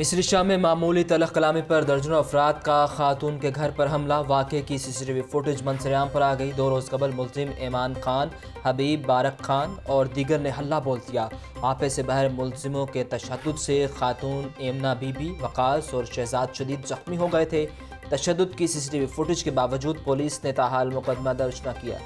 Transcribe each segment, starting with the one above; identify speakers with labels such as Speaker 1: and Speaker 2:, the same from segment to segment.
Speaker 1: मिस्र शाम में मामूली तलख कलामी पर दर्जनों अफराद का खातून के घर पर हमला। वाक़े की CCTV फुटेज मंजर-ए-आम पर आ गई। 2 रोज़ कबल मुल्ज़िम ईमान खान, हबीब बारक खान और दीगर ने हल्ला बोल दिया। आपे से बाहर मुल्ज़िमों के तशद्दुद से खातून एमना बीबी, वकास और शहजाद शदीद जख्मी हो गए थे। तशद्दुद की CCTV फुटेज के बावजूद पुलिस ने ताहाल मुकदमा दर्ज न किया।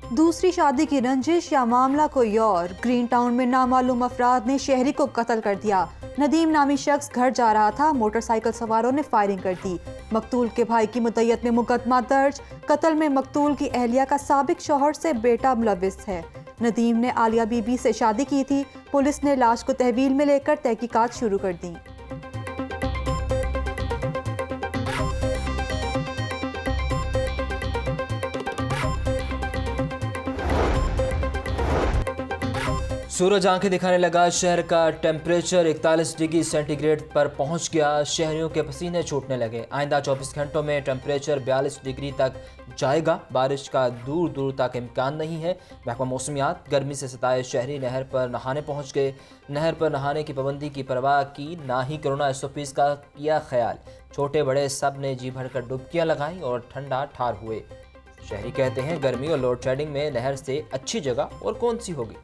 Speaker 2: दूसरी शादी की रंजिश या मामला कोई और। ग्रीन टाउन में नामालूम अफराद ने शहरी को कत्ल कर दिया। नदीम नामी शख्स घर जा रहा था, मोटरसाइकिल सवारों ने फायरिंग कर दी। मकतूल के भाई की मुद्दत में मुकदमा दर्ज। कत्ल में मकतूल की अहलिया का साबिक शौहर से बेटा मुलविस है। नदीम ने आलिया बीबी से शादी की थी। पुलिस ने लाश को तहवील में लेकर तहकीकात शुरू कर दी।
Speaker 1: सूरज आंखें दिखाने लगा। शहर का टेम्परेचर 41 डिग्री सेंटीग्रेड पर पहुंच गया। शहरियों के पसीने छूटने लगे। आइंदा 24 घंटों में टेम्परेचर 42 डिग्री तक जाएगा। बारिश का दूर दूर तक इम्कान नहीं है। महकमा मौसमियात गर्मी से सताए शहरी नहर पर नहाने पहुंच गए। नहर पर नहाने की पाबंदी की परवाह की, ना ही कोरोना SOPs का किया ख्याल। छोटे बड़े सब ने जी भरकर डुबकियां लगाई और ठंडा ठार हुए। शहरी कहते हैं गर्मी और लोड शेडिंग में नहर से अच्छी जगह और कौन सी होगी।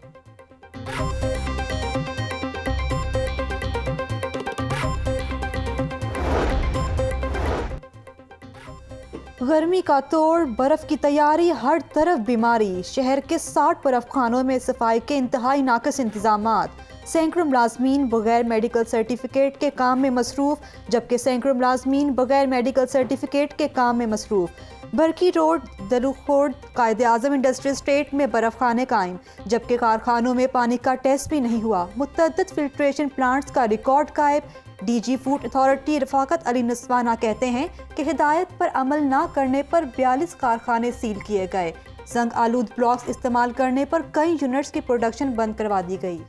Speaker 2: गर्मी का तोड़, बर्फ की तैयारी, हर तरफ बीमारी। शहर के 60 बर्फ खानों में सफाई के इंतहाई नाक़िस इंतजामात। सैकड़ों मुलाजमीन बगैर मेडिकल सर्टिफिकेट के काम में मसरूफ, जबकि सैकड़ों मुलाजमीन बगैर मेडिकल सर्टिफिकेट के काम में मसरूफ। बरकी रोड, दलुखोर्द, कायद-ए-आज़म इंडस्ट्रियल स्टेट में बर्फ खाने कायम, जबकि कारखानों में पानी का टेस्ट भी नहीं हुआ। मुतअद्दिद फिल्ट्रेशन प्लांट्स का रिकॉर्ड गायब। DG food authority Rafaqat Ali Naswana कहते हैं कि हिदायत पर अमल न करने पर 42 कारखाने सील किए गए। जंग आलूद ब्लॉक्स इस्तेमाल करने पर कई यूनिट्स की प्रोडक्शन बंद करवा दी गई।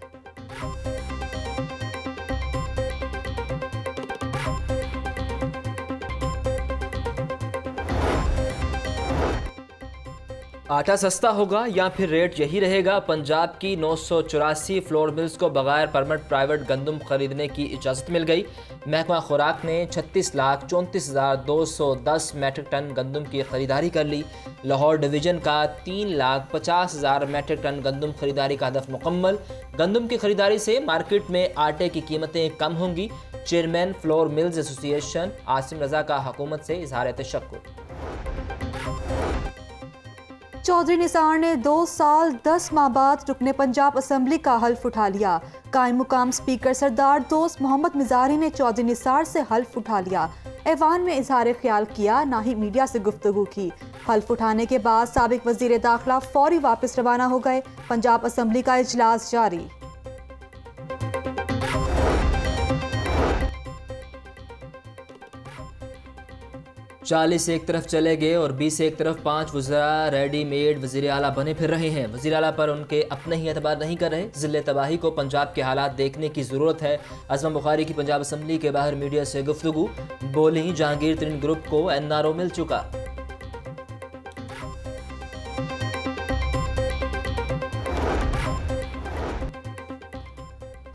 Speaker 1: आटा सस्ता होगा या फिर रेट यही रहेगा। पंजाब की 984 फ्लोर मिल्स को बगैर परमिट प्राइवेट गंदम खरीदने की इजाज़त मिल गई। महकमा खुराक ने 36,34,210 मैट्रिक टन गंदम की खरीदारी कर ली। लाहौर डिवीज़न का 3,50,000 मैट्रिक टन गंदम खरीदारी का हदफ मुकम्मल। गंदम की खरीदारी से मार्केट में आटे की कीमतें कम होंगी। Chairman flour mills association Asim Raza का हुकूमत से इजहार तशक्कुर।
Speaker 2: चौधरी निसार ने 2 साल 10 माह बाद रुकने पंजाब असम्बली का हल्फ उठा लिया। कायम मुकाम स्पीकर सरदार दोस्त मोहम्मद मिजारी ने चौधरी निसार से हल्फ उठा लिया। ऐवान में इजहार ख्याल किया, ना ही मीडिया से गुफ्तगू की। हल्फ उठाने के बाद साबिक वजीर दाखिला फौरी वापस रवाना हो गए। पंजाब असम्बली का इजलास जारी।
Speaker 1: 40 एक तरफ चले गए और 20 एक तरफ 5 वज़रा रेडीमेड वज़ीर आला बने फिर रहे हैं। वज़ीर आला पर उनके अपने ही एतबार नहीं कर रहे। ज़िले तबाही को पंजाब के हालात देखने की ज़रूरत है। अज़मा बुखारी की पंजाब असम्बली के बाहर मीडिया से गुफ्तगू। बोली जहांगीर तरीन ग्रुप को NRO मिल चुका।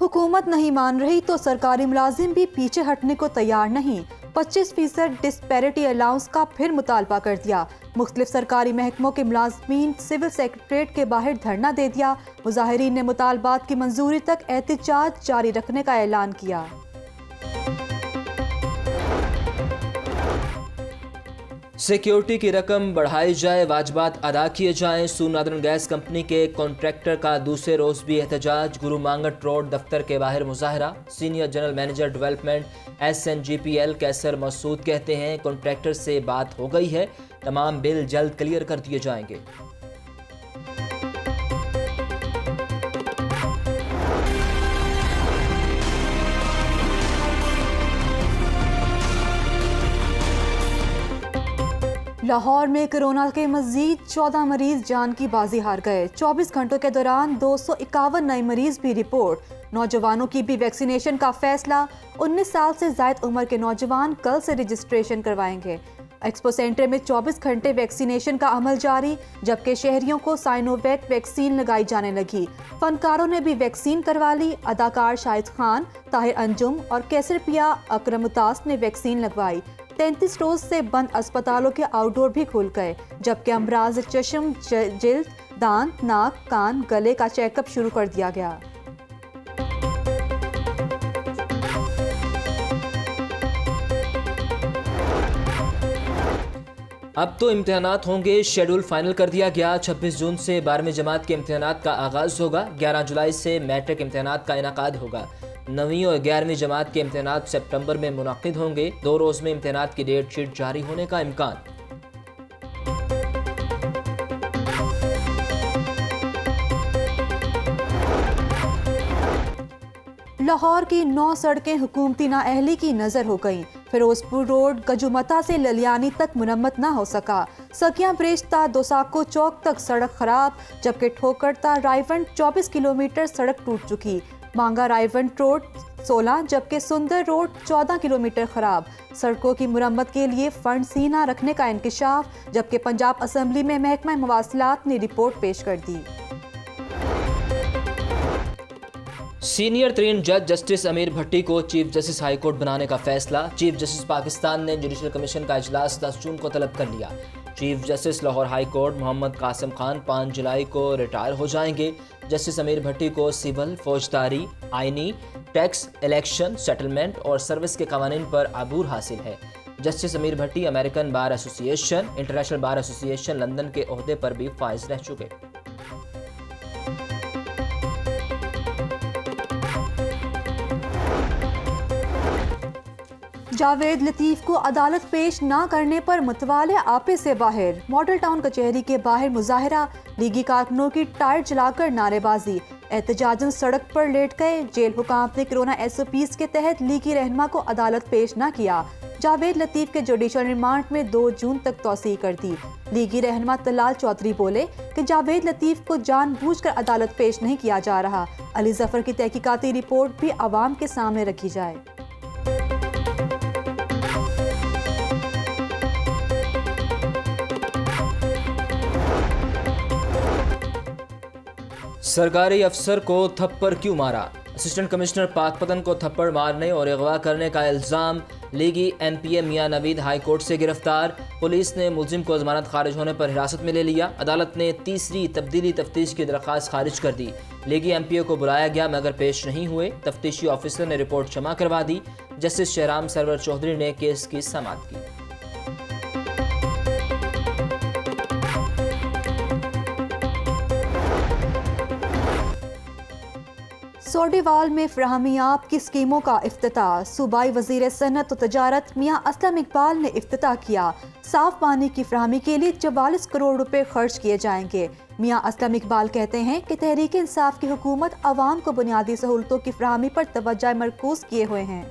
Speaker 2: हुकूमत नहीं मान रही तो सरकारी मुलाजिम भी पीछे हटने को तैयार नहीं। 25% डिस्पैरिटी अलाउंस का फिर मुतालबा कर दिया। मुख्तलिफ सरकारी महकमों के मुलाजमीन सिविल सेक्रेटरीट के बाहर धरना दे दिया। मुजाहिरीन ने मुतालबात की मंजूरी तक एहतजाज जारी रखने का ऐलान किया।
Speaker 1: सिक्योरिटी की रकम बढ़ाई जाए, वाजबात अदा किए जाएं। सून नादरन गैस कंपनी के कॉन्ट्रैक्टर का दूसरे रोज भी एहतजाज। गुरु मांगट रोड दफ्तर के बाहर मुजाहरा। Senior general manager development SNGPL Qaiser Masood कहते हैं कॉन्ट्रैक्टर से बात हो गई है, तमाम बिल जल्द क्लियर कर दिए जाएंगे।
Speaker 2: लाहौर में कोरोना के मजीद 14 मरीज जान की बाजी हार गए। 24 घंटों के दौरान 251 नए मरीज भी रिपोर्ट। नौजवानों की भी वैक्सीनेशन का फैसला। 19 साल से ज़ायद उम्र के नौजवान कल से रजिस्ट्रेशन करवाएंगे। एक्सपो सेंटर में 24 घंटे वैक्सीनेशन का अमल जारी, जबकि शहरियों को साइनोवैक वैक्सीन लगाई जाने लगी। फनकारों ने भी वैक्सीन करवा ली। अदाकार शाहिद खान, ताहिर अंजुम और कैसरपिया अकरम मुतास ने वैक्सीन लगवाई। 33 रोज से बंद अस्पतालों के आउटडोर भी खुल गए, जबकि अमराज चश्म, जिल्द, दांत, नाक, कान, गले का चेकअप शुरू कर दिया गया।
Speaker 1: अब तो इम्तिहानात होंगे, शेड्यूल फाइनल कर दिया गया। 26 जून से 12वीं जमात के इम्तिहानात का आगाज़ होगा। 11 जुलाई से मैट्रिक इम्तिहानात का इनेकाद होगा। 9वीं और 11वीं जमात के इम्तिहानात सितंबर में मुनक्किद होंगे। 2 रोज़ में इम्तिहानात की डेट शीट जारी होने का इम्कान।
Speaker 2: लाहौर की 9 सड़कें हुकूमती नाअहली की नजर हो गईं। फिरोजपुर रोड गजुमता से ललियानी तक मुरम्मत न हो सका। सकिया ब्रिज ता दोसाको चौक तक सड़क खराब, जबकि ठोकर ता रायवंड 24 किलोमीटर सड़क टूट चुकी। मांगा रायवंड रोड 16 जबकि सुंदर रोड 14 किलोमीटर खराब। सड़कों की मुरम्मत के लिए फंड सीना रखने का इंकशाफ, जबकि पंजाब असम्बली में महकमा मवासिलात ने रिपोर्ट पेश कर दी।
Speaker 1: सीनियर तरीन जज जस्टिस अमीर भट्टी को चीफ जस्टिस हाई कोर्ट बनाने का फैसला। चीफ जस्टिस पाकिस्तान ने जुडिशल कमीशन का इजलास 10 जून को तलब कर लिया। Chief justice Lahore high court Mohammad Kasim Khan 5 जुलाई को रिटायर हो जाएंगे। जस्टिस अमीर भट्टी को सिविल, फौजदारी, आइनी, टैक्स, इलेक्शन, सेटलमेंट और सर्विस के कवानीन पर अबूर हासिल है। Justice Amir Bhatti American bar association, international bar association London के ओहदे पर भी फाइज रह चुके।
Speaker 2: जावेद लतीफ को अदालत पेश ना करने पर मतवाले आपे से बाहर। मॉडल टाउन कचहरी के बाहर मुजाहिरा, लीगी कारकुनों की टायर जलाकर नारेबाजी। एहतजाजन सड़क पर लेट गए। जेल हुकाम ने कोरोना SOPs के तहत लीगी रहनुमा को अदालत पेश न किया। जावेद लतीफ के जुडिशल रिमांड में 2 जून तक तौसीह कर दी। लीगी रहनुमा तलाल चौधरी बोले कि जावेद लतीफ को जानबूझकर अदालत पेश नहीं किया जा रहा। अली जफर की तहकीकाती रिपोर्ट भी आवाम के सामने रखी जाए।
Speaker 1: सरकारी अफसर को थप्पड़ क्यों मारा? असिस्टेंट कमिश्नर पाकपतन को थप्पड़ मारने और अगवा करने का इल्ज़ाम। लीगी MPA मियां नवीद हाई कोर्ट से गिरफ्तार। पुलिस ने मुलजिम को जमानत खारिज होने पर हिरासत में ले लिया। अदालत ने तीसरी तब्दीली तफ्तीश की दरख्वास्त खारिज कर दी। लीगी MPA को बुलाया गया मगर पेश नहीं हुए। तफ्तीशी ऑफिसर ने रिपोर्ट जमा करवा दी। जस्टिस शहराम सरवर चौधरी ने केस की समाअत की।
Speaker 2: सोडेवाल में फराहमियाब की स्कीमों का इफ्तिताह। सूबाई वजीर सनत और तजारत मियां असलम इकबाल ने इफ्तिताह किया। साफ पानी की फराहमी के लिए 44 करोड़ रुपए खर्च किए जाएंगे। मियां असलम इकबाल कहते हैं कि तहरीक इंसाफ की हुकूमत अवाम को बुनियादी सहूलतों की फराहमी पर तवज्जो मरकूज किए हुए हैं।